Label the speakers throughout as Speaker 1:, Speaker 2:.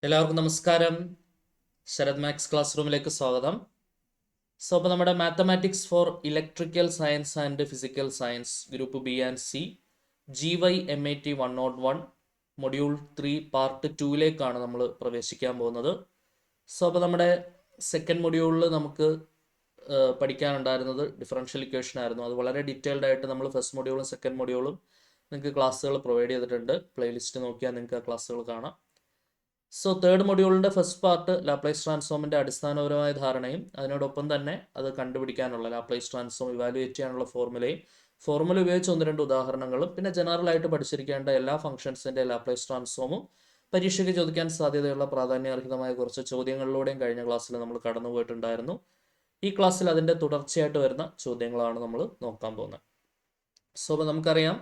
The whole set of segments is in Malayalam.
Speaker 1: എല്ലാവർക്കും നമസ്കാരം. ശരത് മാത്സ് ക്ലാസ് റൂമിലേക്ക് സ്വാഗതം. അപ്പോൾ നമ്മുടെ mathematics for electrical science and physical science group B and C GYMAT 101 module 3 part 2ലേക്കാണ് നമ്മൾ പ്രവേശിക്കാൻ പോകുന്നത്. അപ്പോൾ നമ്മുടെ സെക്കൻഡ് മൊഡ്യൂളിൽ നമുക്ക് പഠിക്കാനുണ്ടായിരുന്നത് ഡിഫറൻഷ്യൽ ഇക്വേഷൻ ആയിരുന്നു. അത് വളരെ ഡീറ്റെയിൽഡ് ആയിട്ട് നമ്മൾ ഫസ്റ്റ് മൊഡ്യൂളും സെക്കൻഡ് മൊഡ്യൂളും നിങ്ങൾക്ക് ക്ലാസ്സുകൾ പ്രൊവൈഡ് ചെയ്തിട്ടുണ്ട്. പ്ലേലിസ്റ്റ് നോക്കിയാൽ നിങ്ങൾക്ക് ആ ക്ലാസ്സുകൾ കാണാം. തേർഡ് മൊഡ്യൂളിൻ്റെ ഫസ്റ്റ് പാർട്ട് ലാപ്ലേസ് ട്രാൻസ്ഫോമിൻ്റെ അടിസ്ഥാനപരമായ ധാരണയും അതിനോടൊപ്പം തന്നെ അത് കണ്ടുപിടിക്കാനുള്ള ലാപ്ലേസ് ട്രാൻസ്ഫോം ഇവാലുവേറ്റ് ചെയ്യാനുള്ള ഫോർമുല ഉപയോഗിച്ച് ഒന്ന് രണ്ട് ഉദാഹരണങ്ങളും പിന്നെ ജനറലായിട്ട് പഠിച്ചിരിക്കേണ്ട എല്ലാ ഫംഗ്ഷൻസിൻ്റെ ലാപ്ലേസ് ട്രാൻസ്ഫോമും പരീക്ഷയ്ക്ക് ചോദിക്കാൻ സാധ്യതയുള്ള പ്രാധാന്യാർഹിതമായ കുറച്ച് ചോദ്യങ്ങളിലൂടെയും കഴിഞ്ഞ ക്ലാസ്സിൽ നമ്മൾ കടന്നുപോയിട്ടുണ്ടായിരുന്നു. ഈ ക്ലാസ്സിൽ അതിൻ്റെ തുടർച്ചയായിട്ട് വരുന്ന ചോദ്യങ്ങളാണ് നമ്മൾ നോക്കാൻ പോകുന്നത്. അപ്പോൾ നമുക്കറിയാം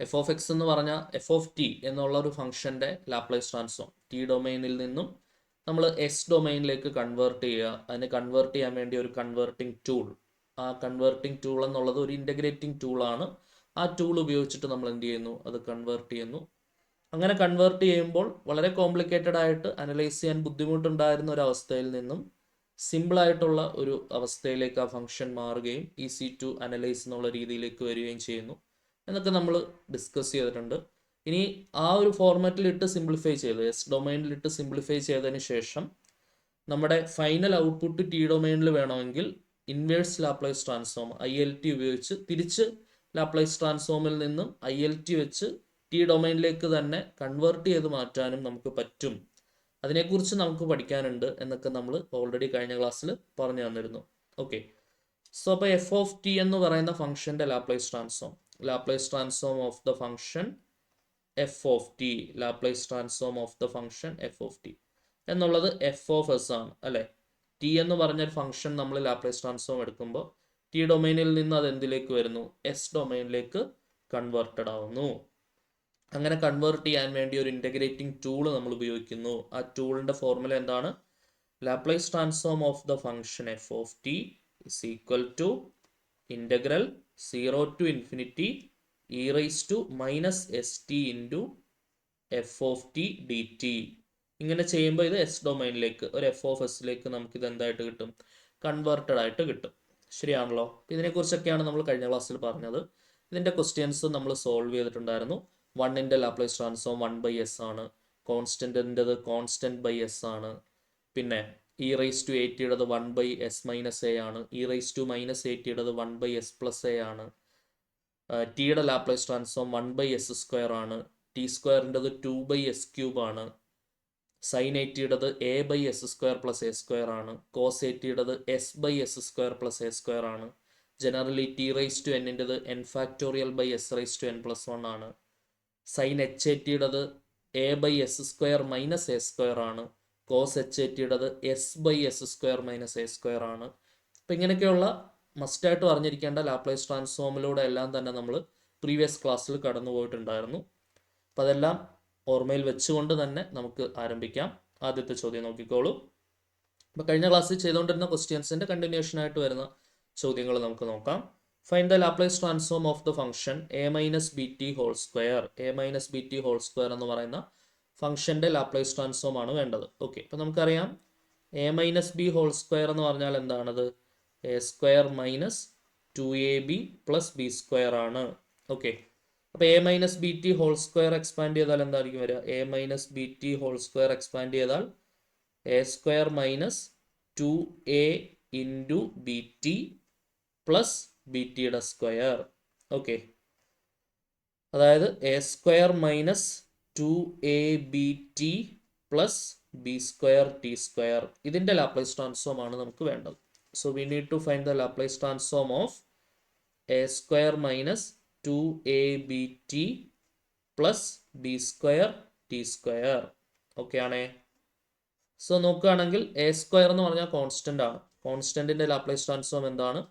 Speaker 1: എഫ് ഓഫ് എക്സ് എന്ന് പറഞ്ഞാൽ എഫ് ഓഫ് ടി എന്നുള്ള ഒരു ഫംഗ്ഷൻ്റെ ലാപ്ലേസ് ട്രാൻസ്ഫോം ടി ഡൊമൈനിൽ നിന്നും നമ്മൾ എസ് ഡൊമൈനിലേക്ക് കൺവേർട്ട് ചെയ്യുക. അതിനെ കൺവേർട്ട് ചെയ്യാൻ വേണ്ടി ഒരു കൺവേർട്ടിംഗ് ടൂൾ, ആ കൺവേർട്ടിംഗ് ടൂൾ എന്നുള്ളത് ഒരു ഇൻ്റഗ്രേറ്റിംഗ് ടൂളാണ്. ആ ടൂൾ ഉപയോഗിച്ചിട്ട് നമ്മൾ എന്ത് ചെയ്യുന്നു, അത് കൺവേർട്ട് ചെയ്യുന്നു. അങ്ങനെ കൺവേർട്ട് ചെയ്യുമ്പോൾ വളരെ കോംപ്ലിക്കേറ്റഡ് ആയിട്ട് അനലൈസ് ചെയ്യാൻ ബുദ്ധിമുട്ടുണ്ടായിരുന്ന ഒരു അവസ്ഥയിൽ നിന്നും സിമ്പിളായിട്ടുള്ള ഒരു അവസ്ഥയിലേക്ക് ആ ഫംഗ്ഷൻ മാറുകയും ഈസി ടു അനലൈസ് എന്നുള്ള രീതിയിലേക്ക് വരികയും ചെയ്യുന്നു എന്നൊക്കെ നമ്മൾ ഡിസ്കസ് ചെയ്തിട്ടുണ്ട്. ഇനി ആ ഒരു ഫോർമാറ്റിലിട്ട് സിംപ്ലിഫൈ ചെയ്ത് എസ് ഡൊമൈനിലിട്ട് സിംപ്ലിഫൈ ചെയ്തതിന് ശേഷം നമ്മുടെ ഫൈനൽ ഔട്ട്പുട്ട് ടി ഡൊമൈനിൽ വേണമെങ്കിൽ ഇൻവേഴ്സ് ലാപ്ലേസ് ട്രാൻസ്ഫോം ILT ഉപയോഗിച്ച് തിരിച്ച് ലാപ്ലേസ് ട്രാൻസ്ഫോമിൽ നിന്നും ILT വെച്ച് ടി ഡൊമൈനിലേക്ക് തന്നെ കൺവേർട്ട് ചെയ്ത് മാറ്റാനും നമുക്ക് പറ്റും. അതിനെക്കുറിച്ച് നമുക്ക് പഠിക്കാനുണ്ട് എന്നൊക്കെ നമ്മൾ ഓൾറെഡി കഴിഞ്ഞ ക്ലാസ്സിൽ പറഞ്ഞു തന്നിരുന്നു. ഓക്കെ, അപ്പോൾ എഫ് ഓഫ് ടി എന്ന് പറയുന്ന ഫംഗ്ഷൻ്റെ Laplace transform of the function F of T, Laplace transform of the function F of T എന്നുള്ളത് എഫ് ഓഫ് എസ് ആണ് അല്ലേ. ടി എന്ന് പറഞ്ഞൊരു ഫംഗ്ഷൻ നമ്മൾ ലാപ്ലേസ് ട്രാൻസ്ഫോം എടുക്കുമ്പോൾ ടി ഡൊമൈനിൽ നിന്ന് അത് എന്തിലേക്ക് വരുന്നു, എസ് ഡൊമൈനിലേക്ക് കൺവേർട്ടഡ് ആവുന്നു. അങ്ങനെ കൺവേർട്ട് ചെയ്യാൻ വേണ്ടി ഒരു ഇൻ്റഗ്രേറ്റിംഗ് ടൂൾ നമ്മൾ ഉപയോഗിക്കുന്നു. ആ ടൂളിൻ്റെ ഫോർമുല എന്താണ്, Laplace transform of the function F of t is equal to integral 0 to infinity e raised to minus st into f of t dt. ഇങ്ങനെ ചെയ്യുമ്പോൾ ഇത് എസ് ഡൊമൈനിലേക്ക് ഒരു എഫ് ഓഫ് എസിലേക്ക് നമുക്കിത് എന്തായിട്ട് കിട്ടും, കൺവേർട്ടഡ് ആയിട്ട് കിട്ടും. ശരിയാണല്ലോ. ഇതിനെക്കുറിച്ചൊക്കെയാണ് നമ്മൾ കഴിഞ്ഞ ക്ലാസ്സിൽ പറഞ്ഞത്. ഇതിൻ്റെ ക്വസ്റ്റ്യൻസ് നമ്മൾ സോൾവ് ചെയ്തിട്ടുണ്ടായിരുന്നു. 1ൻ്റെ ലാപ്ലേസ് ട്രാൻസ്ഫോം 1/s ആണ്, കോൺസ്റ്റൻറ്റിൻ്റെത് കോൺസ്റ്റൻറ്റ് ബൈ എസ് ആണ്, പിന്നെ ഇ റൈസ് ടു 80യുടേത് 1/s-a ആണ്, ഇ റൈസ് ടു -80യുടേത് 1/s+a ആണ്, ടിയുടെ ലാപ്ലേസ് ട്രാൻസ്ഫോം 1/s² ആണ്, ടി സ്ക്വയറിൻ്റെത് 2/s³ ആണ്, സൈൻ 80യുടേത് a/s² + a² കോസ് 80യുടേത് s/s² + a² generally T raise to n-ൻ്റെത് n⁴/s⁴n+1 ആണ്, sign h80യുടേത് a/s² - a² cos h80യുടേത് s/s² - a² അപ്പം ഇങ്ങനെയൊക്കെയുള്ള മസ്റ്റായിട്ട് അറിഞ്ഞിരിക്കേണ്ട ലാപ്ലേസ് ട്രാൻസ്ഫോമിലൂടെ എല്ലാം തന്നെ നമ്മൾ പ്രീവിയസ് ക്ലാസ്സിൽ കടന്നു പോയിട്ടുണ്ടായിരുന്നു. അപ്പം അതെല്ലാം ഓർമ്മയിൽ വെച്ചുകൊണ്ട് തന്നെ നമുക്ക് ആരംഭിക്കാം. ആദ്യത്തെ ചോദ്യം നോക്കിക്കോളൂ. അപ്പോൾ കഴിഞ്ഞ ക്ലാസ്സിൽ ചെയ്തുകൊണ്ടിരുന്ന ക്വസ്റ്റ്യൻസിൻ്റെ കണ്ടിന്യൂഷനായിട്ട് വരുന്ന ചോദ്യങ്ങൾ നമുക്ക് നോക്കാം. Find the Laplace transform of the function a-bt whole square. a-bt whole square എന്ന് പറയുന്ന ഫംഗ്ഷൻ്റെ ലാപ്ലേസ് ട്രാൻസ്ഫോം ആണ് വേണ്ടത്. ഓക്കെ, അപ്പോൾ നമുക്കറിയാം a-b ഹോൾ സ്ക്വയർ എന്ന് പറഞ്ഞാൽ എന്താണത്, a² - 2ab + b² ആണ്. ഓക്കെ, അപ്പോൾ a-bt ഹോൾ സ്ക്വയർ എക്സ്പാൻഡ് ചെയ്താൽ എന്തായിരിക്കും വരിക, a-bt ഹോൾ സ്ക്വയർ എക്സ്പാൻഡ് ചെയ്താൽ a² - 2a × bt + btയുടെ square. Okay, അതായത് a² - 2abt + b²t². ഇതിൻ്റെ ലാപ്ലേസ് ട്രാൻസ്ഫോം ആണ് നമുക്ക് വേണ്ടത്. So we need to find the Laplace transform of a² - 2abt + b²t². Okay ആണേ. സോ നോക്കുകയാണെങ്കിൽ a² എന്ന് പറഞ്ഞാൽ കോൺസ്റ്റൻ്റ് ആണ്. കോൺസ്റ്റൻറ്റിൻ്റെ ലാപ്ലേസ് ട്രാൻസ്ഫോം എന്താണ്,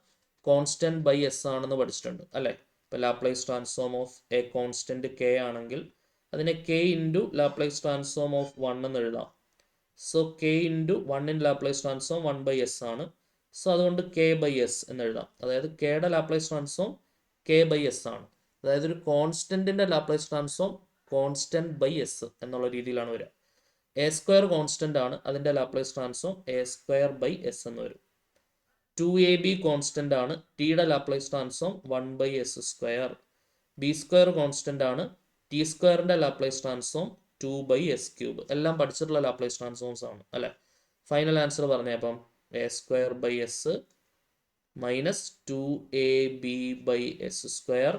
Speaker 1: കോൺസ്റ്റൻറ്റ് ബൈ എസ് ആണെന്ന് പഠിച്ചിട്ടുണ്ട് അല്ലേ. ഇപ്പോൾ Laplace transform of A constant k ആണെങ്കിൽ അതിനെ k × ലാപ്ലേസ് ട്രാൻസ്ഫോം ഓഫ് 1 എന്ന് എഴുതാം. So k × 1 in Laplace transform 1/s ആണ്. സോ അതുകൊണ്ട് k/s എന്ന് എഴുതാം. അതായത് കെയുടെ ലാപ്ലേസ് ട്രാൻസ്ഫോം k/s ആണ്. അതായത് ഒരു കോൺസ്റ്റൻറ്റിൻ്റെ Laplace transform constant by S എന്നുള്ള രീതിയിലാണ് വരിക. എ സ്ക്വയർ കോൺസ്റ്റന്റ് ആണ്, അതിൻ്റെ Laplace transform A square by S എന്ന് വരും. 2ab കോൺസ്റ്റന്റ് ആണ്, ടിയുടെ Laplace transform 1 by S square. B square constant ആണ്, ടി സ്ക്വയറിൻ്റെ Laplace transform 2 by S cube. എല്ലാം പഠിച്ചിട്ടുള്ള ലാപ്ലേസ് ട്രാൻസ്ഫോംസ് ആണ് അല്ലേ. ഫൈനൽ ആൻസർ പറഞ്ഞപ്പം A square by S minus 2ab by S square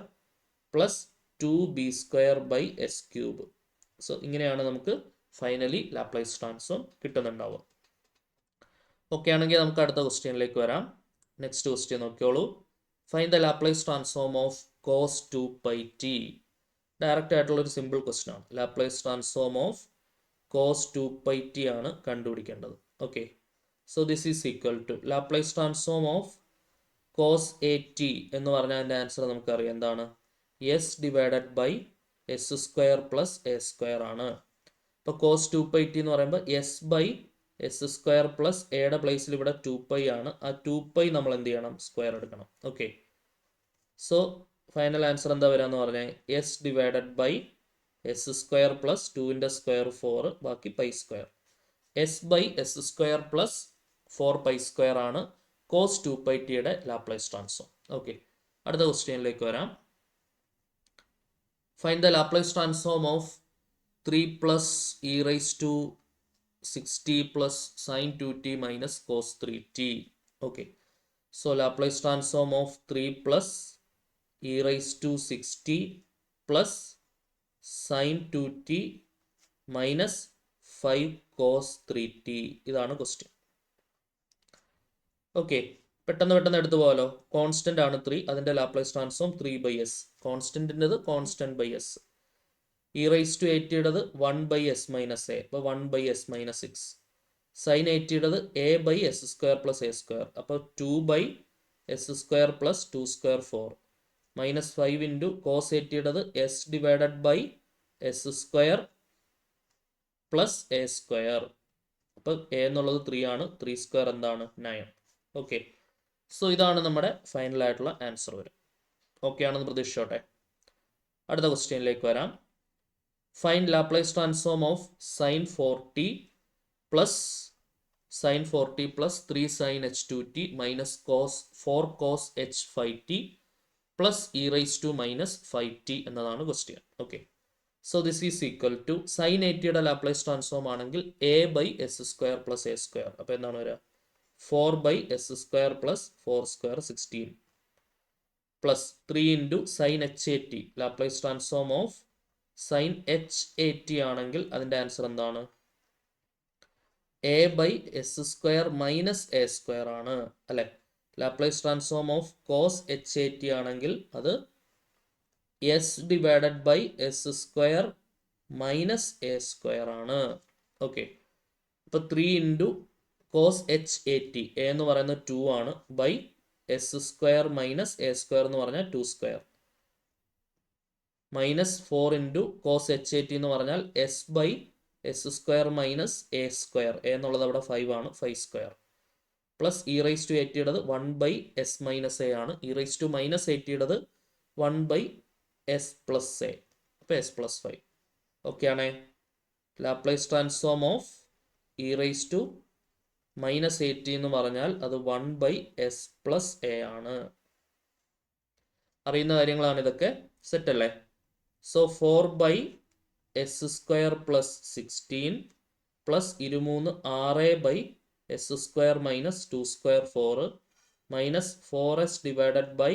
Speaker 1: plus 2b square by S cube. So ഇങ്ങനെയാണ് നമുക്ക് ഫൈനലി ലാപ്ലേസ് ട്രാൻസ്ഫോം കിട്ടുന്നുണ്ടാവുക. ഓക്കെ ആണെങ്കിൽ നമുക്ക് അടുത്ത ക്വസ്റ്റ്യനിലേക്ക് വരാം. നെക്സ്റ്റ് ക്വസ്റ്റ്യൻ നോക്കിയോളൂ. Find the Laplace transform of cos 2πt. Direct ആയിട്ടുള്ള ഒരു സിമ്പിൾ ക്വസ്റ്റ്യൻ ആണ്. Laplace transform of cos 2πt ആണ് കണ്ടുപിടിക്കേണ്ടത്. Okay, so this is equal to Laplace transform of cos at എന്ന് പറഞ്ഞാൽ അതിൻ്റെ ആൻസർ നമുക്കറിയാം എന്താണ്, S divided by S square plus A square ആണ്. ഇപ്പോൾ കോസ് 2πt എന്ന് പറയുമ്പോൾ S by S square plus എയുടെ പ്ലേസിൽ ഇവിടെ 2π ആണ്. ആ 2π നമ്മൾ എന്ത് ചെയ്യണം, സ്ക്വയർ എടുക്കണം. ഓക്കെ, സോ ഫൈനൽ ആൻസർ എന്താ വരാന്ന് പറഞ്ഞാൽ S divided by S square plus 2ൻ്റെ സ്ക്വയർ 4 ബാക്കി pi square. S by S square plus 4π square ആണ് കോസ് 2πtയുടെ ലാപ്ലേസ് ട്രാൻസ്ഫോം. ഓക്കെ, അടുത്ത ക്വസ്റ്റ്യനിലേക്ക് വരാം. Find the Laplace transform of 3 plus E raise to 60 plus sin 2t minus cos 3t. Okay, so Laplace transform of 3 plus e raised to 60 plus sin 2t minus 5 cos 3t. ഇതാണ് ക്വസ്റ്റ്യൻ. ഓക്കെ, പെട്ടെന്ന് എടുത്തു പോകാലോ. കോൺസ്റ്റന്റ് ആണ് 3, അതിൻ്റെ ലാപ്ലേസ് ട്രാൻസ്ഫോം 3 ബൈ എസ്. കോൺസ്റ്റന്റിൻ്റെത് constant by S. E raise to 80യുടേത് 1 ബൈ എസ് മൈനസ് എ, അപ്പോൾ 1 ബൈ എസ് മൈനസ് 6. സൈൻ 80യുടേത് A by S square plus A square, അപ്പോൾ 2 by S square plus 2 square 4 minus 5 into cos 80യുടേത് S divided by S square plus A square, അപ്പോൾ എ എന്നുള്ളത് 3 ആണ്, 3 സ്ക്വയർ എന്താണ് 9. ഓക്കെ, സോ ഇതാണ് നമ്മുടെ ഫൈനൽ ആയിട്ടുള്ള ആൻസർ വരും. ഓക്കെ ആണെന്ന് പ്രതീക്ഷിച്ചോട്ടെ. അടുത്ത ക്വസ്റ്റ്യനിലേക്ക് വരാം. Find Laplace transform of sin 4t plus sin 4t plus 3 sin h2t minus cos 4 cos h 5t plus e raised to minus 5t എന്നതാണ് question. Okay, so this is equal to sine 80യുടെ ലാപ്ലേസ് ട്രാൻസ്ഫോം ആണെങ്കിൽ a by S square plus A square, അപ്പോൾ എന്താണ് വരിക 4 by S square plus 4 square 16 plus 3 into sine h 80 Laplace transform of sine h 80 ആണെങ്കിൽ അതിൻ്റെ ആൻസർ എന്താണ്, a by S square minus a square ആണ് അല്ലെ. Laplace transform of cos h 80 ആണെങ്കിൽ അത് s divided by S square minus a square ആണ്. ഓക്കെ, അപ്പോൾ 3 ഇൻറ്റു കോസ് എച്ച് 80 എ എന്ന് പറയുന്നത് 2 ആണ് by S square minus a square എന്ന് പറഞ്ഞാൽ 2 square minus 4 into cos h 80 എന്ന് പറഞ്ഞാൽ s by S square minus a square, a എന്നുള്ളത് അവിടെ 5 ആണ്, 5 square plus E raise to 80യുടേത് 1 ബൈ എസ് മൈനസ് എ ആണ്, ഇ റൈസ് ടു മൈനസ് 80യുടേത് 1 ബൈ എസ് പ്ലസ് എ, അപ്പോൾ എസ് പ്ലസ് 5. ഓക്കെ ആണേ. Laplace transform of e raise to minus 80 എന്ന് പറഞ്ഞാൽ അത് 1 ബൈ എസ് പ്ലസ് എ ആണ്. അറിയുന്ന കാര്യങ്ങളാണ് ഇതൊക്കെ, സെറ്റ് അല്ലേ. So 4 by S square plus 16 plus 23 6 by S square minus 2 square 4 minus 4s divided by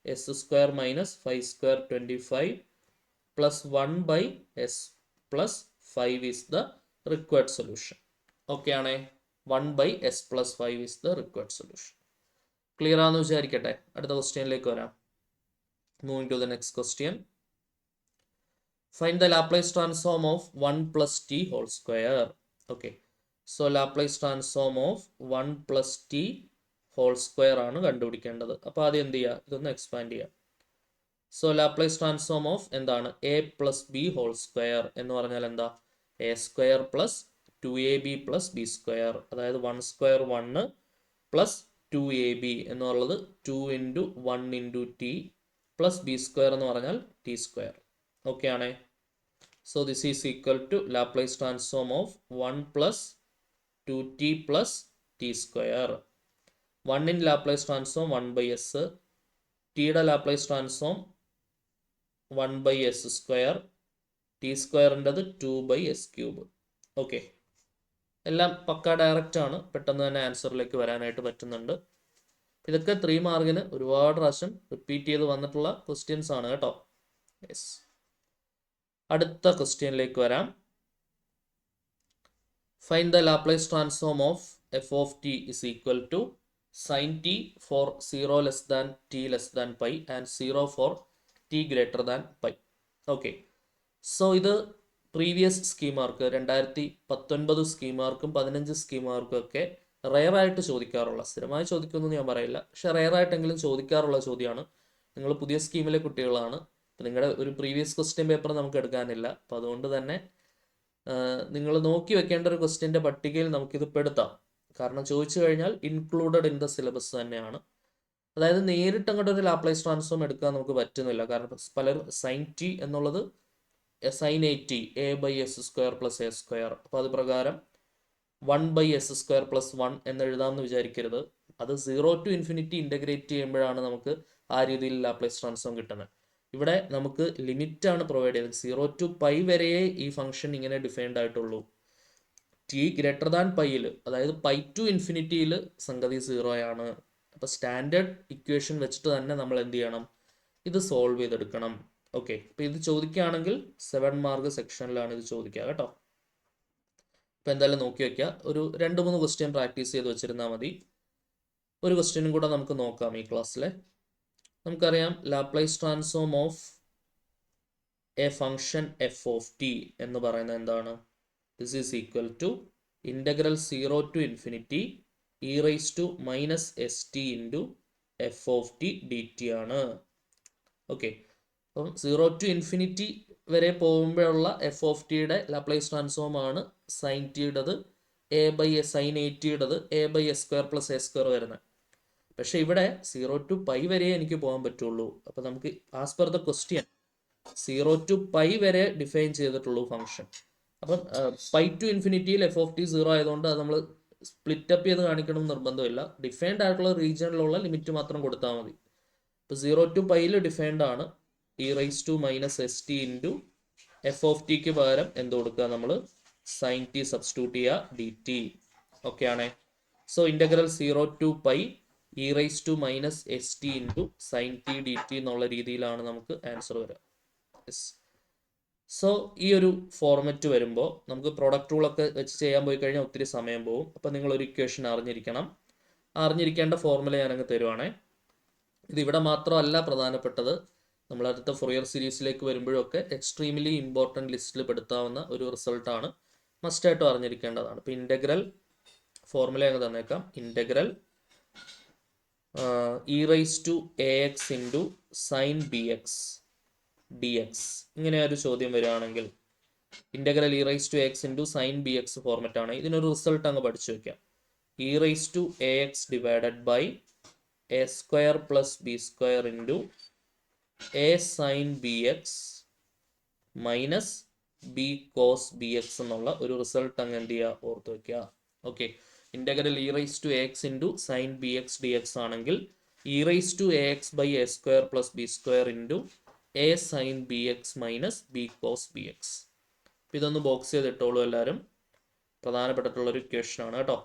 Speaker 1: S square minus 5 square 25 plus 1 by s plus 5 is the required solution. Okay ആണേ, 1 by s plus 5 is the required solution. Clear ആണെന്ന് വിചാരിക്കട്ടെ. അടുത്ത ക്വസ്റ്റ്യനിലേക്ക് വരാം. Moving to the next question. Find the Laplace transform of 1 plus t whole square. Okay, so Laplace transform of 1 plus t whole square ആണ് കണ്ടുപിടിക്കേണ്ടത്. അപ്പോൾ ആദ്യം എന്ത് ചെയ്യുക, ഇതൊന്ന് എക്സ്പാൻഡ് ചെയ്യുക. സോ ലാപ്ലേസ് ട്രാൻസ്ഫോം ഓഫ് എന്താണ് a plus b whole square എന്ന് പറഞ്ഞാൽ എന്താ, a square plus 2ab plus b square, അതായത് 1 സ്ക്വയർ 1 പ്ലസ് 2ab എന്നുള്ളത് 2 into 1 into t plus b square എന്ന് പറഞ്ഞാൽ ടി സ്ക്വയർ. ഓക്കെ ആണേ. So this is equal to Laplace transform of 1 plus 2t plus t square. 1 in Laplace transform 1 by s, t യുടെ Laplace transform 1 by s square, t square ഉണ്ടത് 2 by s cube. ഓക്കെ, എല്ലാം പക്ക ഡയറക്റ്റ് ആണ്, പെട്ടെന്ന് തന്നെ ആൻസറിലേക്ക് വരാനായിട്ട് പറ്റുന്നുണ്ട്. ഇതൊക്കെ 3 മാർക്കിന് ഒരുപാട് പ്രാവശ്യം റിപ്പീറ്റ് ചെയ്ത് വന്നിട്ടുള്ള ക്വസ്റ്റ്യൻസ് ആണ് കേട്ടോ. യെസ്, അടുത്ത ക്വസ്റ്റ്യനിലേക്ക് വരാം. Find the Laplace transform of f of t is equal to sine t for 0 less than t less than pi and 0 for t greater than pi. Okay, so ഇത് പ്രീവിയസ് സ്കീമാർക്ക് 2019 സ്കീമാർക്കും 15 സ്കീമാർക്കും ഒക്കെ റെയറായിട്ട് ചോദിക്കാറുള്ള, സ്ഥിരമായി ചോദിക്കുമെന്ന് ഞാൻ പറയില്ല, പക്ഷെ റെയറായിട്ടെങ്കിലും ചോദിക്കാറുള്ള ചോദ്യമാണ്. നിങ്ങൾ പുതിയ സ്കീമിലെ കുട്ടികളാണ്, നിങ്ങളുടെ ഒരു പ്രീവിയസ് ക്വസ്റ്റ്യൻ പേപ്പർ നമുക്ക് എടുക്കാനില്ല. അപ്പം അതുകൊണ്ട് തന്നെ നിങ്ങൾ നോക്കി വെക്കേണ്ട ഒരു ക്വസ്റ്റ്യൻ്റെ പട്ടികയിൽ നമുക്കിത് പെടുത്താം. കാരണം ചോദിച്ചു കഴിഞ്ഞാൽ ഇൻക്ലൂഡഡ് ഇൻ ദ സിലബസ് തന്നെയാണ്. അതായത് നേരിട്ട് അങ്ങോട്ട് ഒരു ലാപ്ലേസ് ട്രാൻസ്ഫോം എടുക്കാൻ നമുക്ക് പറ്റുന്നില്ല. കാരണം പലരും സൈൻ ടി എന്നുള്ളത് sine a t a by S square plus A square, അപ്പോൾ അത് പ്രകാരം 1 ബൈ എസ് സ്ക്വയർ പ്ലസ് 1 എന്നെഴുതാമെന്ന് വിചാരിക്കരുത്. അത് 0 ടു ഇൻഫിനിറ്റി ഇൻ്റഗ്രേറ്റ് ചെയ്യുമ്പോഴാണ് നമുക്ക് ആ രീതിയിൽ ലാപ്ലേസ് ട്രാൻസ്ഫോം കിട്ടുന്നത്. ഇവിടെ നമുക്ക് ലിമിറ്റാണ് പ്രൊവൈഡ് ചെയ്തത്. 0 ടു പൈ വരെയേ ഈ ഫംഗ്ഷൻ ഇങ്ങനെ ഡിഫൈൻഡ് ആയിട്ടുള്ളൂ. ടി ഗ്രേറ്റർ ദാൻ പൈയിൽ, അതായത് പൈ ടു ഇൻഫിനിറ്റിയിൽ സംഗതി 0 ആണ്. അപ്പോൾ സ്റ്റാൻഡേർഡ് ഇക്വേഷൻ വെച്ചിട്ട് തന്നെ നമ്മൾ എന്ത് ചെയ്യണം, ഇത് സോൾവ് ചെയ്തെടുക്കണം. ഓക്കെ, അപ്പോൾ ഇത് ചോദിക്കുകയാണെങ്കിൽ 7 മാർക്ക് സെക്ഷനിലാണ് ഇത് ചോദിക്കുക കേട്ടോ. അപ്പോൾ എന്തായാലും നോക്കി വയ്ക്കുക. ഒരു 2-3 ക്വസ്റ്റ്യൻ പ്രാക്ടീസ് ചെയ്ത് വെച്ചിരുന്നാൽ മതി. ഒരു ക്വസ്റ്റ്യനും കൂടെ നമുക്ക് നോക്കാം ഈ ക്ലാസ്സിലെ. നമുക്കറിയാം Laplace transform of a function F of T എന്ന് പറയുന്നത് എന്താണ്? This is equal to integral 0 to infinity e raise to minus s t into f of t d t ആണ്. ഓക്കെ, അപ്പം 0 ടു ഇൻഫിനിറ്റി വരെ പോകുമ്പോഴുള്ള എഫ് ഓഫ് ടിയുടെ ലാപ്ലേസ് ട്രാൻസ്ഫോം ആണ് സൈൻ ടിയുടേത്, a by s sine a ടിയുടേത് a by S square plus A square വരുന്നത്. പക്ഷേ ഇവിടെ 0 ടു പൈ വരെ എനിക്ക് പോകാൻ പറ്റുള്ളൂ. അപ്പോൾ നമുക്ക് as per the question 0 to pi വരെ ഡിഫൈൻ ചെയ്തിട്ടുള്ളൂ ഫംഗ്ഷൻ. അപ്പം പൈ ടു ഇൻഫിനിറ്റിയിൽ എഫ് ഓഫ് ടി 0 ആയതുകൊണ്ട് അത് നമ്മൾ സ്പ്ലിറ്റ് അപ്പ് ചെയ്ത് കാണിക്കണം നിർബന്ധമില്ല. ഡിഫൈൻഡ് ആയിട്ടുള്ള റീജിയനിലുള്ള ലിമിറ്റ് മാത്രം കൊടുത്താൽ മതി. ഇപ്പോൾ 0 ടു പൈയിൽ ഡിഫൈൻഡ് ആണ് e raise to minus s t into f of ടിക്ക് പകരം എന്ത് കൊടുക്കുക, നമ്മൾ സൈൻ ടി സബ്സ്റ്റിറ്റ്യൂട്ട് ചെയ്യുക ഡി ടി. ഓക്കെ ആണേ. So integral 0 to pi e raise to minus s t into sine t d t എന്നുള്ള രീതിയിലാണ് നമുക്ക് ആൻസർ വരിക. യെസ്, സോ ഈ ഒരു ഫോർമാറ്റ് വരുമ്പോൾ നമുക്ക് പ്രോഡക്റ്റ് റൂളൊക്കെ വെച്ച് ചെയ്യാൻ പോയി കഴിഞ്ഞാൽ ഒത്തിരി സമയം പോകും. അപ്പോൾ നിങ്ങളൊരു ഇക്വേഷൻ അറിഞ്ഞിരിക്കണം. അറിഞ്ഞിരിക്കേണ്ട ഫോർമുല ഞാനങ്ങ് തരുവാണേ. ഇതിവിടെ മാത്രമല്ല പ്രധാനപ്പെട്ടത്, നമ്മൾ അടുത്ത ഫൊറിയർ സീരീസിലേക്ക് വരുമ്പോഴൊക്കെ എക്സ്ട്രീംലി ഇമ്പോർട്ടൻറ്റ് ലിസ്റ്റിൽ പെടുത്താവുന്ന ഒരു റിസൾട്ടാണ്, മസ്റ്റായിട്ടും അറിഞ്ഞിരിക്കേണ്ടതാണ്. ഇപ്പോൾ ഇൻ്റഗ്രൽ ഫോർമുല അങ്ങ് തന്നേക്കാം. Integral e raise to a x into sine b x d x, ഇങ്ങനെ ഒരു ചോദ്യം വരികയാണെങ്കിൽ integral e raise to x into sine b x format ആണ്. ഇതിനൊരു റിസൾട്ട് അങ്ങ് പഠിച്ചു വയ്ക്കാം. E raise to a x divided by a square plus b square into a sine b x minus b cos b x എന്നുള്ള ഒരു റിസൾട്ട് അങ്ങ് എന്ത് ചെയ്യുക, ഓർത്ത് വയ്ക്കുക. Okay, integral e raise to a x into sine b x d x ആണെങ്കിൽ e raise to a x by a square plus b square into a sine b x minus b cos b x. ഇതൊന്ന് ബോക്സ് ചെയ്തിട്ടോളൂ എല്ലാവരും. പ്രധാനപ്പെട്ടിട്ടുള്ളൊരു ഇക്വേഷൻ ആണ് കേട്ടോ.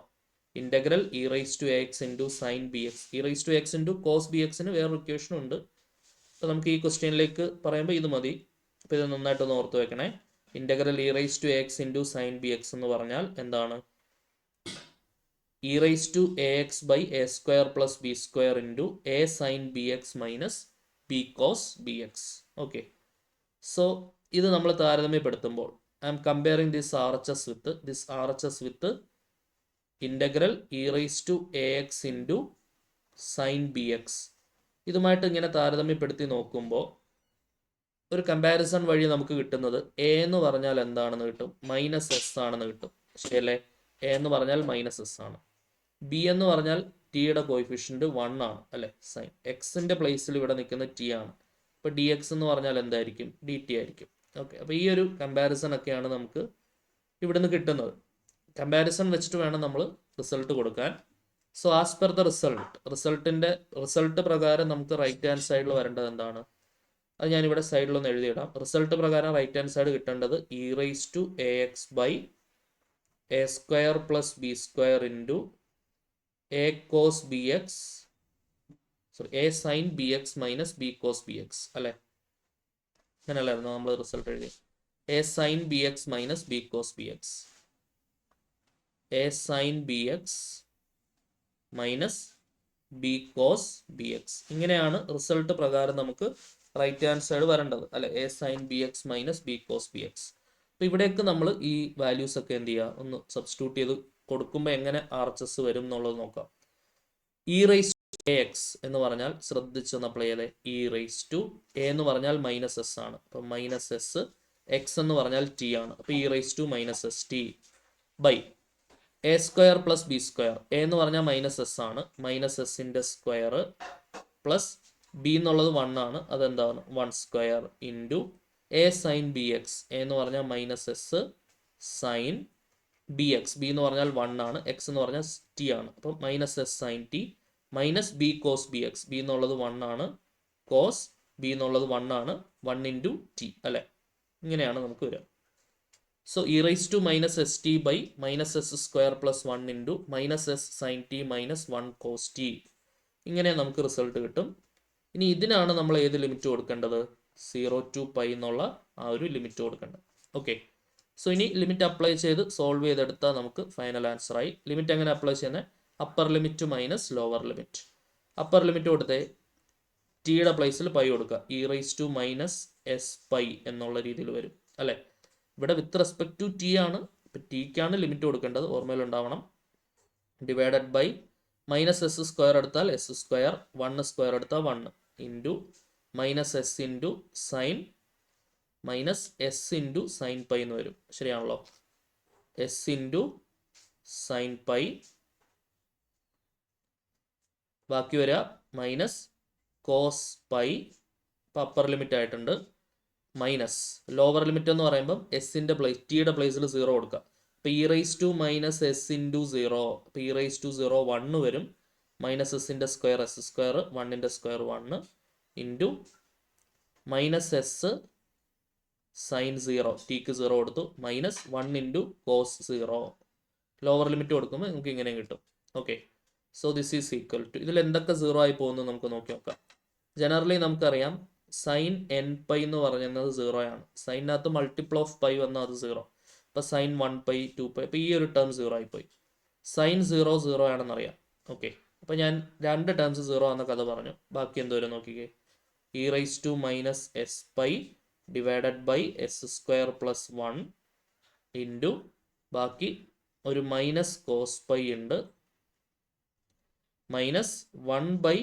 Speaker 1: Integral e raise to a x into sine b x, e raise to x into cos b എക്സിന് വേറൊരു ഇക്വേഷനും ഉണ്ട്. അപ്പോൾ നമുക്ക് ഈ ക്വസ്റ്റ്യനിലേക്ക് പറയുമ്പോൾ ഇത് മതി. അപ്പോൾ ഇത് നന്നായിട്ടൊന്ന് ഓർത്ത് വെക്കണേ. Integral e raise to a x into sine b x എന്ന് പറഞ്ഞാൽ എന്താണ്? E raise to a x by a square plus b square into a sine b x minus b cos b x. Okay, so ഇത് നമ്മൾ താരതമ്യപ്പെടുത്തുമ്പോൾ I'm comparing this R H S with integral e raise to a x into sine b x. ഇതുമായിട്ട് ഇങ്ങനെ താരതമ്യപ്പെടുത്തി നോക്കുമ്പോൾ ഒരു കമ്പാരിസൺ വഴി നമുക്ക് കിട്ടുന്നത് എ എന്ന് പറഞ്ഞാൽ എന്താണെന്ന് കിട്ടും, മൈനസ് എസ് ആണെന്ന് കിട്ടും. ശരിയല്ലേ? എ എന്ന് പറഞ്ഞാൽ മൈനസ് എസ് ആണ്. ബി എന്ന് പറഞ്ഞാൽ ടിയുടെ കോയിഫിഷ്യൻറ്റ് 1 ആണ് അല്ലേ, സൈൻ എക്സിൻ്റെ പ്ലേസിൽ ഇവിടെ നിൽക്കുന്ന ടി ആണ്. ഇപ്പോൾ ഡി എക്സ് എന്ന് പറഞ്ഞാൽ എന്തായിരിക്കും, ഡി ടി ആയിരിക്കും. ഓക്കെ, അപ്പോൾ ഈ ഒരു കമ്പാരിസൺ ഒക്കെയാണ് നമുക്ക് ഇവിടുന്ന് കിട്ടുന്നത്. കമ്പാരിസൺ വെച്ചിട്ട് വേണം നമ്മൾ റിസൾട്ട് കൊടുക്കാൻ. So as per the result പ്രകാരം നമുക്ക് റൈറ്റ് ഹാൻഡ് സൈഡിൽ വരേണ്ടത് എന്താണ്, അത് ഞാനിവിടെ സൈഡിലൊന്ന് എഴുതിയിടാം. റിസൾട്ട് പ്രകാരം റൈറ്റ് ഹാൻഡ് സൈഡ് കിട്ടേണ്ടത് e⁻⁴ plus b square into a cos b x, sorry a sine b x minus b cos b x അല്ലേ, അങ്ങനെയല്ലായിരുന്നു നമ്മൾ റിസൾട്ട് എഴുതി. A sine b x minus b cos b x, a sine b x minus b cos b x, ഇങ്ങനെയാണ് റിസൾട്ട് പ്രകാരം നമുക്ക് റൈറ്റ് ഹാൻഡ് സൈഡ് വരേണ്ടത് അല്ലെ, a sine b x minus b cos b x. അപ്പോൾ ഇവിടേക്ക് നമ്മൾ ഈ വാല്യൂസ് ഒക്കെ എന്ത് ചെയ്യുക, ഒന്ന് സബ്സ്റ്റിറ്റ്യൂട്ട് ചെയ്ത് കൊടുക്കുമ്പോൾ എങ്ങനെ RHS വരും എന്നുള്ളത് നോക്കാം. e⁻⁴ എന്ന് പറഞ്ഞാൽ ശ്രദ്ധിച്ചൊന്ന് അപ്ലൈ ചെയ്തേ, e⁻⁴ എന്ന് പറഞ്ഞാൽ മൈനസ് എസ് ആണ്, അപ്പം മൈനസ് എസ്, എക്സ് എന്ന് പറഞ്ഞാൽ ടി ആണ്, അപ്പോൾ e⁻⁻⁻ by a² plus b square, a എന്ന് പറഞ്ഞാൽ മൈനസ് എസ് ആണ്, മൈനസ് എസിൻ്റെ സ്ക്വയർ പ്ലസ് ബി എന്നുള്ളത് 1 ആണ്, അതെന്താണ് 1² into a sine b x, a എന്ന് പറഞ്ഞാൽ minus s sine b x, b എന്ന് പറഞ്ഞാൽ 1 ആണ്, എക്സ് എന്ന് പറഞ്ഞാൽ ടി ആണ്, അപ്പം minus s sine t minus b cos b x, b എന്നുള്ളത് 1 ആണ്, കോസ് ബി എന്നുള്ളത് 1 ആണ്, 1 ഇൻറ്റു ടി അല്ലേ, ഇങ്ങനെയാണ് നമുക്ക് വരിക. So e⁻⁻st by minus s square plus 1 into minus s sine t minus 1 cos t, ഇങ്ങനെ നമുക്ക് റിസൾട്ട് കിട്ടും. ഇനി ഇതിനാണ് നമ്മൾ ഏത് ലിമിറ്റ് കൊടുക്കേണ്ടത്, 0 to π എന്നുള്ള ആ ഒരു ലിമിറ്റ് കൊടുക്കേണ്ടത്. ഓക്കെ, സോ ഇനി ലിമിറ്റ് അപ്ലൈ ചെയ്ത് സോൾവ് ചെയ്തെടുത്താൽ നമുക്ക് ഫൈനൽ ആൻസർ ആയി. ലിമിറ്റ് എങ്ങനെ അപ്ലൈ ചെയ്യുന്നത്, upper limit minus lower limit. Upper limit കൊടുത്തേ ടിയുടെ പ്ലേസിൽ പൈ കൊടുക്കുക, e⁻⁻s⁻ എന്നുള്ള രീതിയിൽ വരും അല്ലേ. ഇവിടെ വിത്ത് റെസ്പെക്ട് ടു ടി ആണ്, ഇപ്പം ടിക്കാണ് ലിമിറ്റ് കൊടുക്കേണ്ടത്, ഓർമ്മയിലുണ്ടാവണം. Divided by minus s square എടുത്താൽ എസ് സ്ക്വയർ, 1 സ്ക്വയർ എടുത്താൽ 1 into minus s into sine minus s into sine pi എന്ന് വരും, ശരിയാണല്ലോ. എസ് ഇൻറ്റു സൈൻ പൈ, ബാക്കി വരിക മൈനസ് കോസ് പൈ, ഇപ്പം അപ്പർ ലിമിറ്റ് ആയിട്ടുണ്ട്, മൈനസ് ലോവർ ലിമിറ്റ് എന്ന് പറയുമ്പം എസിൻ്റെ ടിയുടെ പ്ലേസിൽ 0 കൊടുക്കുക, അപ്പോൾ e⁻⁻s ഇൻറ്റു 0, അപ്പോൾ e⁻0 1 വരും, മൈനസ് എസിൻ്റെ സ്ക്വയർ എസ് സ്ക്വയർ, 1ൻ്റെ square 1 into minus s sine 0, ടിക്ക് 0 കൊടുത്തു, minus 1 into cos 0, lower limit കൊടുക്കുമ്പോൾ നമുക്ക് ഇങ്ങനെ കിട്ടും. Okay, so this is equal to, ഇതിൽ എന്തൊക്കെ 0 ആയി പോകുന്നത് നമുക്ക് നോക്കി നോക്കാം. ജനറലി നമുക്കറിയാം സൈൻ എൻ പൈ എന്ന് പറയുന്നത് 0 ആണ്, സൈനകത്ത് മൾട്ടിപ്പിൾ ഓഫ് പൈ വന്നാൽ അത് 0, അപ്പോൾ സൈൻ 1 പൈ 2 പൈ, അപ്പോൾ ഈ ഒരു ടേം 0 ആയിപ്പോയി. സൈൻ 0 ആണെന്നറിയാം. ഓക്കെ, അപ്പോൾ ഞാൻ 2 ടേംസ് 0 ആണെന്ന കഥ പറഞ്ഞു, ബാക്കി എന്തോരം നോക്കിക്കേ, e⁻⁻s⁻ divided by S square plus 1 into ബാക്കി ഒരു മൈനസ് കോസ് പൈ ഉണ്ട്, minus 1 by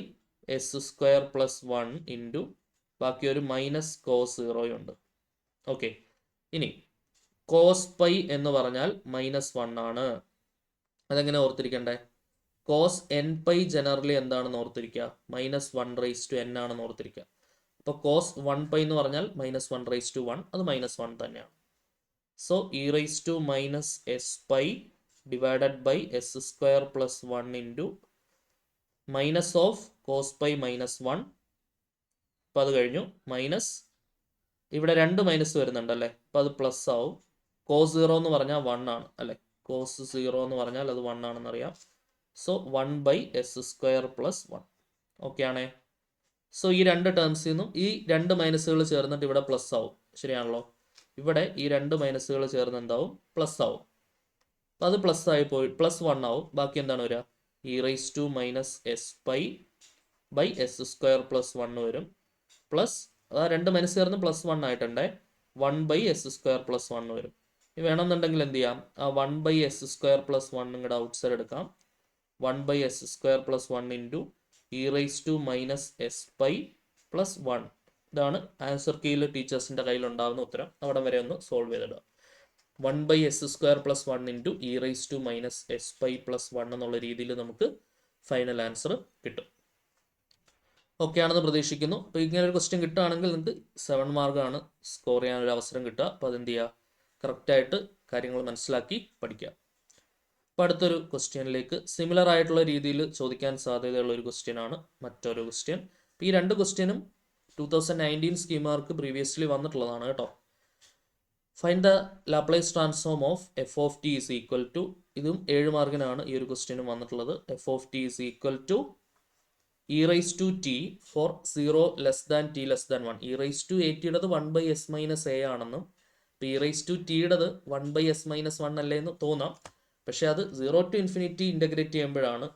Speaker 1: S square plus 1 into ബാക്കി ഒരു മൈനസ് കോസ് 0 ഉണ്ട്. ഓക്കെ, ഇനി കോസ് പൈ എന്ന് പറഞ്ഞാൽ -1 ആണ്, അതെങ്ങനെ ഓർത്തിരിക്കണ്ടേ, കോസ് എൻ പൈ ജനറലി എന്താണെന്ന് ഓർത്തിരിക്കുക, -1/n ആണെന്ന് ഓർത്തിരിക്കുക. അപ്പോൾ കോസ് 1 പൈ എന്ന് പറഞ്ഞാൽ -1/1, അത് -1 തന്നെയാണ്. So e⁻⁻s⁻ divided by S square plus 1 into minus of cos pi -1, അപ്പോൾ അത് കഴിഞ്ഞു, മൈനസ് ഇവിടെ 2 മൈനസ് വരുന്നുണ്ടല്ലേ, അപ്പോൾ അത് പ്ലസ് ആവും. കോസ് 0 എന്ന് പറഞ്ഞാൽ 1 ആണ് അല്ലേ, കോസ് 0 എന്ന് പറഞ്ഞാൽ അത് 1 ആണെന്നറിയാം. So 1/s² plus 1. ഓക്കെ ആണേ. സോ ഈ 2 ടേംസിൽ നിന്നും ഈ 2 മൈനസുകൾ ചേർന്നിട്ട് ഇവിടെ പ്ലസ് ആവും, ശരിയാണല്ലോ. ഇവിടെ ഈ 2 മൈനസുകൾ ചേർന്ന് എന്താവും, പ്ലസ് ആവും. അപ്പം അത് പ്ലസ് ആയി പോയി +1 ആവും. ബാക്കി എന്താണ് വരിക, e⁻⁻s⁻ ബൈ s² പ്ലസ് 1 വരും, പ്ലസ് ആ 2 മൈനസ് ചേർന്ന് +1 ആയിട്ടുണ്ടേ, 1/s² പ്ലസ് 1 വരും. ഇനി വേണമെന്നുണ്ടെങ്കിൽ എന്ത് ചെയ്യാം, ആ 1/s² പ്ലസ് 1 ഇങ്ങോട്ട് ഔട്ട് സൈഡ് എടുക്കാം, 1/s² plus 1 into e⁻⁻s⁻ plus 1. ഇതാണ് ആൻസർ കീയിൽ ടീച്ചേഴ്സിൻ്റെ കയ്യിലുണ്ടാകുന്ന ഉത്തരം. അവിടെ വരെ ഒന്ന് സോൾവ് ചെയ്തിടുക. 1/s² plus 1 into e⁻⁻s⁻ plus 1 എന്നുള്ള രീതിയിൽ നമുക്ക് ഫൈനൽ ആൻസർ കിട്ടും. ഓക്കെ ആണെന്ന് പ്രതീക്ഷിക്കുന്നു. അപ്പോൾ ഇങ്ങനെ ഒരു ക്വസ്റ്റ്യൻ കിട്ടുകയാണെങ്കിൽ നിങ്ങൾക്ക് 7 മാർക്കാണ് സ്കോർ ചെയ്യാനൊരു അവസരം കിട്ടുക. അപ്പോൾ അതെന്ത് ചെയ്യുക, കറക്റ്റായിട്ട് കാര്യങ്ങൾ മനസ്സിലാക്കി പഠിക്കുക. അപ്പോൾ അടുത്തൊരു ക്വസ്റ്റ്യനിലേക്ക് സിമിലർ ആയിട്ടുള്ള രീതിയിൽ ചോദിക്കാൻ സാധ്യതയുള്ള ഒരു ക്വസ്റ്റ്യനാണ് മറ്റൊരു ക്വസ്റ്റ്യൻ. ഈ രണ്ട് ക്വസ്റ്റ്യനും 2019 സ്കീമാർക്ക് പ്രീവിയസ്ലി വന്നിട്ടുള്ളതാണ് കേട്ടോ. Find the Laplace transform of f of t is equal to, ഇതും 7 മാർക്കിനാണ് ഈ ഒരു ക്വസ്റ്റ്യനും വന്നിട്ടുള്ളത്. F of t is equal to e raise to t for 0 less than t less than 1. E raise to a ടിയുടേത് 1/s-a ആണെന്നും ഇ റൈസ് ടു ടിയുടേത് 1/s-1 അല്ലേ എന്ന് തോന്നാം. പക്ഷെ അത് 0 to ഇൻഫിനിറ്റി ഇൻ്റഗ്രേറ്റ് ചെയ്യുമ്പോഴാണ്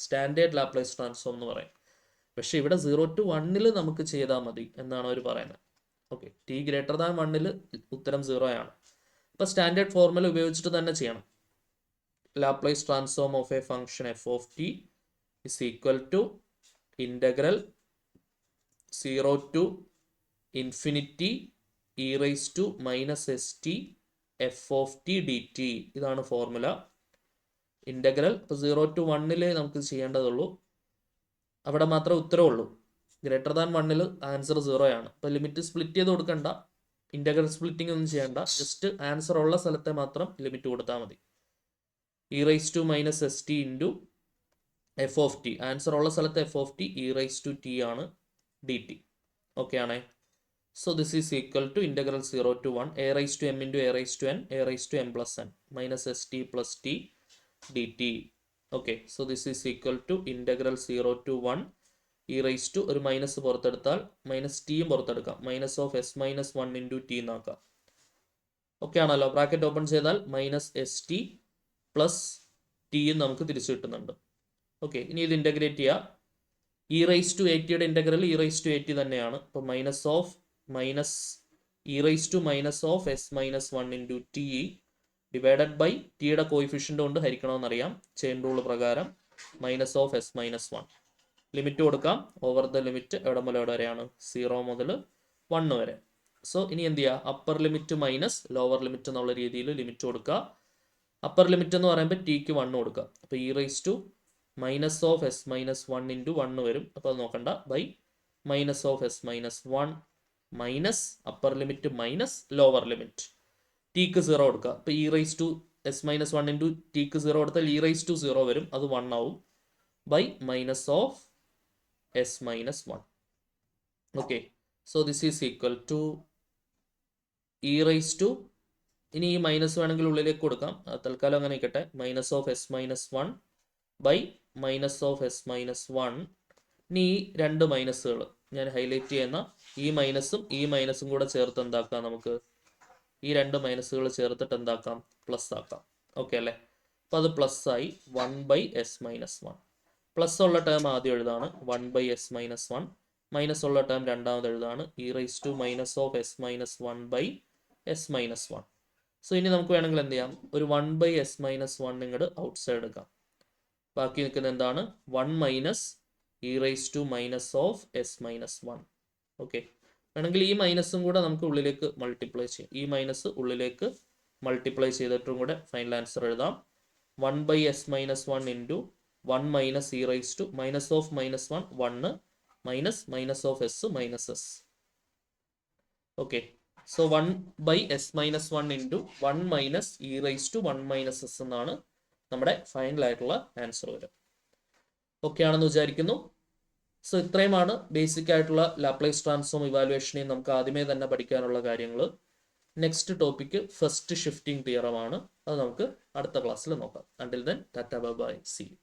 Speaker 1: സ്റ്റാൻഡേർഡ് ലാപ്ലേസ് ട്രാൻസ്ഫോം എന്ന് പറയും. പക്ഷെ ഇവിടെ 0 to 1 നമുക്ക് ചെയ്താൽ മതി എന്നാണ് അവർ പറയുന്നത്. ഓക്കെ, ടി ഗ്രേറ്റർ ദാൻ 1 ഉത്തരം 0 ആണ്. അപ്പോൾ സ്റ്റാൻഡേർഡ് ഫോർമുല ഉപയോഗിച്ചിട്ട് തന്നെ ചെയ്യണം. Laplace transform of a function F of t is equal to integral 0 to infinity e raise to -st f of t d t. ഇതാണ് ഫോർമുല. ഇൻ്റഗ്രൽ ഇപ്പോൾ 0 to 1 നമുക്ക് ചെയ്യേണ്ടതുള്ളൂ, അവിടെ മാത്രമേ ഉത്തരവുള്ളൂ. ഗ്രേറ്റർ ദാൻ 1 ആൻസർ 0 ആണ്. അപ്പോൾ ലിമിറ്റ് സ്പ്ലിറ്റ് ചെയ്ത് കൊടുക്കണ്ട, ഇൻ്റഗ്രൽ സ്പ്ലിറ്റിംഗ് ഒന്നും ചെയ്യണ്ട, ജസ്റ്റ് ആൻസർ ഉള്ള സ്ഥലത്തെ മാത്രം ലിമിറ്റ് കൊടുത്താൽ മതി. E raise to -st into f of t, answer ഉള്ള സ്ഥലത്ത് f of t e raise to t ആണ് ഡി ടി. ഓക്കെ ആണേ. So this is equal to integral 0 to 1 a raise to m into a raise to n a raise to m plus n -st plus t d t. Okay, so this is equal to integral 0 to 1 e raise to, ഒരു മൈനസ് പുറത്തെടുത്താൽ മൈനസ് ടിയും പുറത്തെടുക്കാം, -(s-1) ഇൻറ്റു ടി എന്നാക്കാം. ഓക്കെ ആണല്ലോ. ബ്രാക്കറ്റ് ഓപ്പൺ ചെയ്താൽ -st പ്ലസ് ടിയും നമുക്ക് തിരിച്ചു കിട്ടുന്നുണ്ട്. ഓക്കെ, ഇനി ഇത് ഇൻ്റഗ്രേറ്റ് ചെയ്യുക. ഇ റൈസ് ടു എ ടിയുടെ integral e raise to a t തന്നെയാണ്. അപ്പോൾ e raise to -(s-1) into t divided by ടിയുടെ കോയിഫിഷ്യൻ്റ് കൊണ്ട് ഹരിക്കണമെന്നറിയാം ചെയിൻ റൂൾ പ്രകാരം, -(s-1). ലിമിറ്റ് കൊടുക്കാം. ഓവർ ദ ലിമിറ്റ് എവിടെ മുതൽ എവിടെ വരെയാണ്? 0 മുതൽ 1 വരെ. സോ ഇനി എന്ത് ചെയ്യുക, upper limit minus lower limit എന്നുള്ള രീതിയിൽ ലിമിറ്റ് കൊടുക്കുക. അപ്പർ ലിമിറ്റ് എന്ന് പറയുമ്പോൾ ടിക്ക് 1 കൊടുക്കുക. അപ്പോൾ e raise to -(s-1) into 1 വരും. അപ്പോൾ അത് നോക്കണ്ട, by -(s-1) minus upper limit minus lower limit, ടിക്ക് 0 കൊടുക്കുക. അപ്പോൾ e raise to s-1 into ടിക്ക് 0 കൊടുത്താൽ ഇ റൈസ് ടു 0 വരും, അത് 1 ആവും, by -(s-1). Okay, so this is equal to e raise to, ഇനി ഈ മൈനസ് വേണമെങ്കിൽ ഉള്ളിലേക്ക് കൊടുക്കാം, തൽക്കാലം അങ്ങനെ ഇരിക്കട്ടെ, -(s-1) ബൈ -(s-1). ഇനി ഈ രണ്ട് മൈനസുകൾ ഞാൻ ഹൈലൈറ്റ് ചെയ്യുന്ന ഈ മൈനസും കൂടെ ചേർത്ത് എന്താക്കാം, നമുക്ക് ഈ രണ്ട് മൈനസുകൾ ചേർത്തിട്ട് എന്താക്കാം, പ്ലസ് ആക്കാം. ഓക്കെ അല്ലേ. അപ്പോൾ അത് പ്ലസ് ആയി 1/s-1. പ്ലസ് ഉള്ള ടേം ആദ്യം എഴുതാണ് 1/s-1, മൈനസ് ഉള്ള ടേം രണ്ടാമത് എഴുതാണ് e raise to -(s-1) by s-1. So ഇനി നമുക്ക് വേണമെങ്കിൽ എന്ത് ചെയ്യാം, ഒരു 1/s-1 ഇങ്ങോട്ട് ഔട്ട് സൈഡ് എടുക്കാം. ബാക്കി നിൽക്കുന്ന എന്താണ്, 1 minus e raise to -(s-1). Okay, വേണമെങ്കിൽ ഈ മൈനസും കൂടെ നമുക്ക് ഉള്ളിലേക്ക് മൾട്ടിപ്ലൈ ചെയ്യാം. ഈ മൈനസ് ഉള്ളിലേക്ക് മൾട്ടിപ്ലൈ ചെയ്തിട്ടും കൂടെ ഫൈനൽ ആൻസർ എഴുതാം. 1/s-1 into 1 minus e raise to -(-1) 1 minus -(s) okay, so 1/s-1 into 1 minus e raise to 1 - s എന്നാണ് നമ്മുടെ ഫൈനൽ ആയിട്ടുള്ള ആൻസർ വരും. ഓക്കെ ആണെന്ന് വിചാരിക്കുന്നു. സോ ഇത്രയുമാണ് ബേസിക് ആയിട്ടുള്ള ലാപ്ലേസ് ട്രാൻസ്ഫോം ഇവാലുവേഷനെയും നമുക്ക് ആദ്യമേ തന്നെ പഠിക്കാനുള്ള കാര്യങ്ങൾ. Next topic first shifting theorem ആണ്. അത് നമുക്ക് അടുത്ത ക്ലാസ്സിൽ നോക്കാം. Until then tata bye bye, see U.